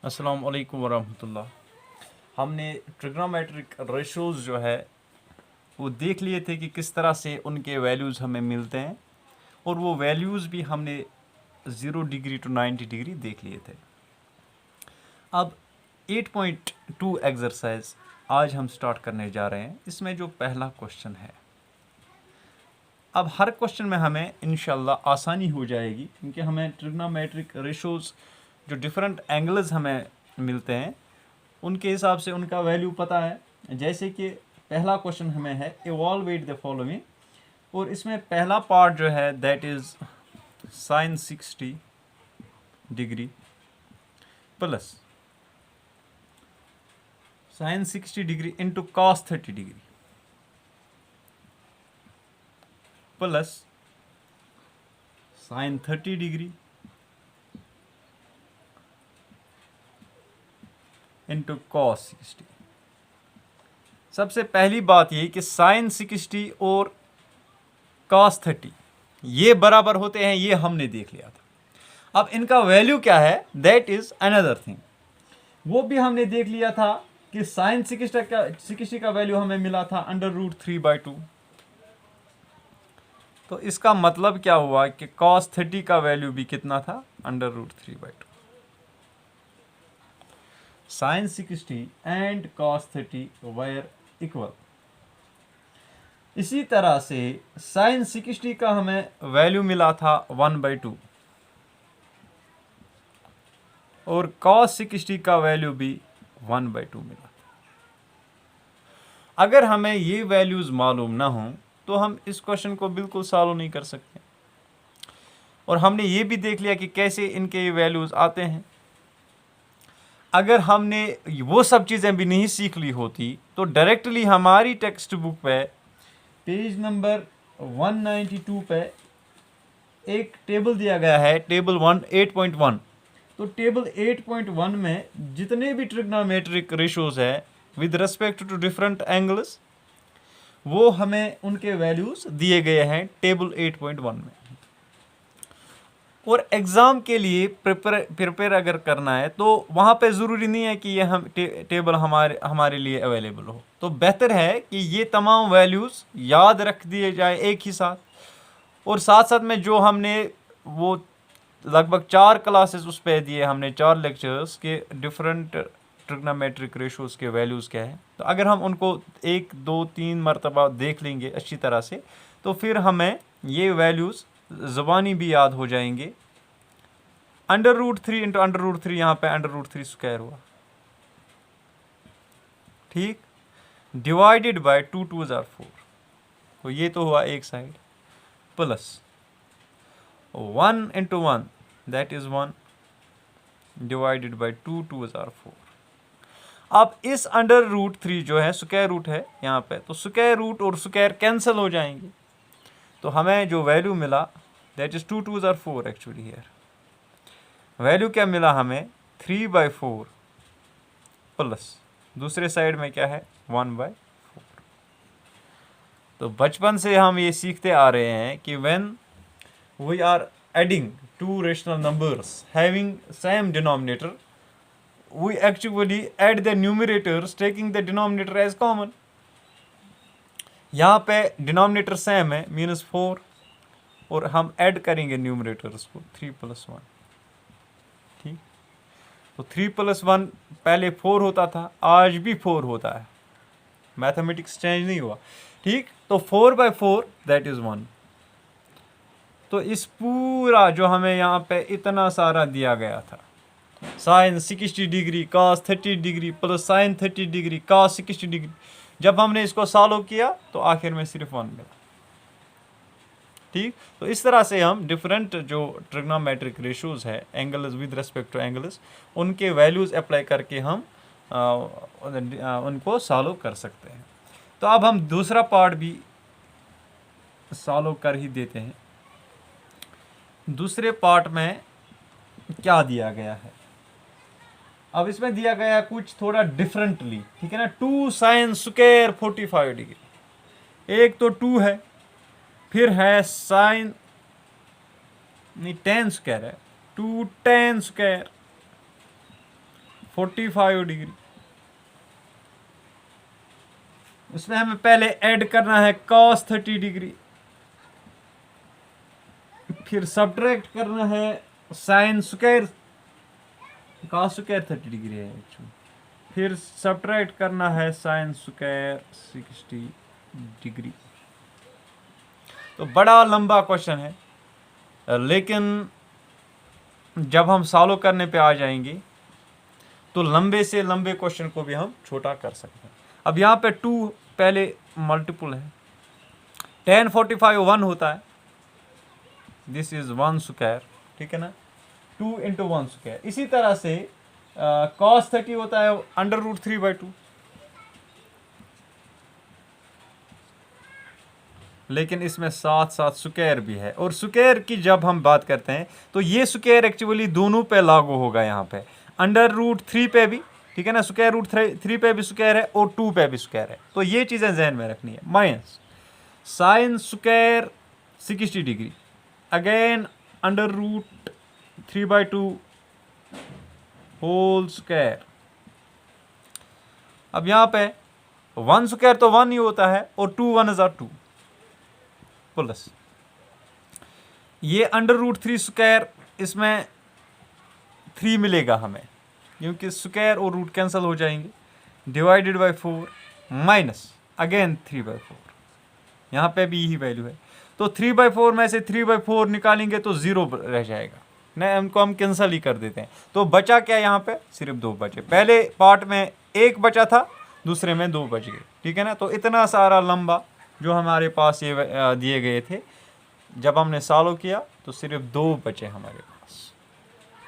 अस्सलाम वालेकुम वरहमतुल्लाह। हमने ट्रिग्नोमेट्रिक रेशोज़ जो है वो देख लिए थे कि किस तरह से उनके वैल्यूज़ हमें मिलते हैं, और वो वैल्यूज़ भी हमने 0 डिग्री टू 90 डिग्री देख लिए थे। अब 8.2 एक्सरसाइज आज हम स्टार्ट करने जा रहे हैं। इसमें जो पहला क्वेश्चन है, अब हर क्वेश्चन में हमें इंशाल्लाह आसानी हो जाएगी, क्योंकि हमें ट्रिग्नोमेट्रिक रेशोज़ जो डिफरेंट एंगल्स हमें मिलते हैं उनके हिसाब से उनका वैल्यू पता है। जैसे कि पहला क्वेश्चन हमें है इवॉल्वेट द फॉलोइंग, और इसमें पहला पार्ट जो है that is sine 60 degree plus sign 60 degree into cos 30 degree plus sine 30 degree into cos 60। सबसे पहली बात ये कि साइन 60 और कॉस 30 ये बराबर होते हैं, ये हमने देख लिया था। अब इनका वैल्यू क्या है, दैट इज अनदर थिंग। वो भी हमने देख लिया था कि साइन 60 का वैल्यू हमें मिला था √3/2। तो इसका मतलब क्या हुआ कि कॉस 30 का वैल्यू भी कितना था, √3/2। Sine 60 and cos 30 were equal. इसी तरह से साइन 60 का हमें वैल्यू मिला था 1/2, और कॉस 60 का वैल्यू भी 1/2 मिला। अगर हमें ये वैल्यूज मालूम ना हो तो हम इस क्वेश्चन को बिल्कुल सॉल्व नहीं कर सकते। और हमने ये भी देख लिया कि कैसे इनके ये वैल्यूज आते हैं। अगर हमने वो सब चीज़ें भी नहीं सीख ली होती तो डायरेक्टली हमारी टेक्स्ट बुक पे पेज नंबर 192 पे एक टेबल दिया गया है, टेबल 8.1। तो टेबल 8.1 में जितने भी ट्रिग्नोमेट्रिक रेशोज है with respect to different angles, वो हमें उनके वैल्यूज दिए गए हैं टेबल 8.1 में। और एग्ज़ाम के लिए प्रिपेयर अगर करना है तो वहाँ पे ज़रूरी नहीं है कि ये हम टेबल हमारे लिए अवेलेबल हो। तो बेहतर है कि ये तमाम वैल्यूज़ याद रख दिए जाए एक ही साथ, और साथ साथ में जो हमने वो लगभग 4 क्लासेस उस पर दिए, हमने 4 लेक्चर्स के डिफरेंट ट्रिग्नोमेट्रिक रेशोज़ के वैल्यूज़ क्या है। तो अगर हम उनको 1 2 3 मरतबा देख लेंगे अच्छी तरह से, तो फिर हमें ये वैल्यूज़ ज़बानी भी याद हो जाएंगे। √3 इंटू √3, यहाँ पे √3 स्क्वायर हुआ, ठीक, डिवाइडेड बाय 2 2 आर 4, तो ये तो हुआ एक side, plus 1 into 1 that is 1 divided by 2 2 are 4। अब इस √3 जो है स्क्वायर रूट है यहाँ पे, तो स्क्वायर रूट और स्क्वायर कैंसिल हो जाएंगे। तो हमें जो वैल्यू मिला that is 2 2 are 4। Actually here value क्या मिला हमें, 3/4 प्लस दूसरे साइड में क्या है 1/4। तो बचपन से हम ये सीखते आ रहे हैं कि when we are adding two rational numbers having same denominator, we actually add the numerators taking the denominator as common। यहाँ पे डिनोमिनेटर सेम है -4, और हम ऐड करेंगे न्यूमरेटर्स को 3 + 1, ठीक। तो 3 + 1 पहले 4 होता था, आज भी 4 होता है, मैथमेटिक्स चेंज नहीं हुआ, ठीक। तो 4/4 दैट इज 1। तो इस पूरा जो हमें यहाँ पे इतना सारा दिया गया था, sine 60 degree cos 30 degree plus sine 30 degree cos 60 degree, जब हमने इसको सॉल्व किया तो आखिर में सिर्फ 1 मिला, ठीक। तो इस तरह से हम डिफरेंट जो ट्रिग्नोमेट्रिक रेशोज़ है angles with respect two angles, उनके वैल्यूज़ अप्लाई करके हम उनको सॉल्व कर सकते हैं। तो अब हम दूसरा पार्ट भी सॉल्व कर ही देते हैं। दूसरे पार्ट में क्या दिया गया है, अब इसमें दिया गया है कुछ थोड़ा डिफरेंटली, ठीक है ना। 2 साइन स्क्वायर 45 डिग्री, एक तो 2 है, फिर है साइन नहीं 10 स्क्वायर है, 2 10 स्क्वायर 45 डिग्री। उसमें हमें पहले ऐड करना है cos 30 डिग्री, फिर सब्ट्रैक्ट करना है sine square, cos square 30 degree है एक्चुअली, फिर सब्ट्रैक्ट करना है साइन स्क्वायर 60 डिग्री। तो बड़ा लंबा क्वेश्चन है, लेकिन जब हम सॉल्व करने पे आ जाएंगे तो लंबे से लंबे क्वेश्चन को भी हम छोटा कर सकते हैं। अब यहाँ पे 2 पहले मल्टीपल है, tan 45 1 होता है, दिस इज 1 स्क्वायर, ठीक है ना, 2 इंटू 1 स्क्वायर। इसी तरह से cos 30 होता है √3/2, लेकिन इसमें साथ साथ स्क्वायर भी है। और स्क्वायर की जब हम बात करते हैं तो ये स्क्वायर एक्चुअली दोनों पे लागू होगा, यहाँ पे √3 पे भी, ठीक है ना, √3 पे भी स्क्वायर है और 2 पे भी स्क्वायर है। तो ये चीज़ें जहन में रखनी है। Minus sine square 60 degree, again √3/2 whole square. अब यहाँ पे 1 स्क्वायर तो 1 ही होता है और 2 1 = 2 प्लस ये √3 स्क्वायर, इसमें 3 मिलेगा हमें क्योंकि स्क्वायर और रूट कैंसिल हो जाएंगे, डिवाइडेड बाय 4 माइनस अगेन 3/4, यहाँ पे भी यही वैल्यू है। तो 3/4 में से 3/4 निकालेंगे तो 0 रह जाएगा ना, उनको हम कैंसिल ही कर देते हैं। तो बचा क्या, यहाँ पे सिर्फ 2 बचे। पहले पार्ट में 1 बचा था, दूसरे में 2 बच गए, ठीक है ना। तो इतना सारा लंबा जो हमारे पास ये दिए गए थे, जब हमने सॉल्व किया तो सिर्फ 2 बचे हमारे पास।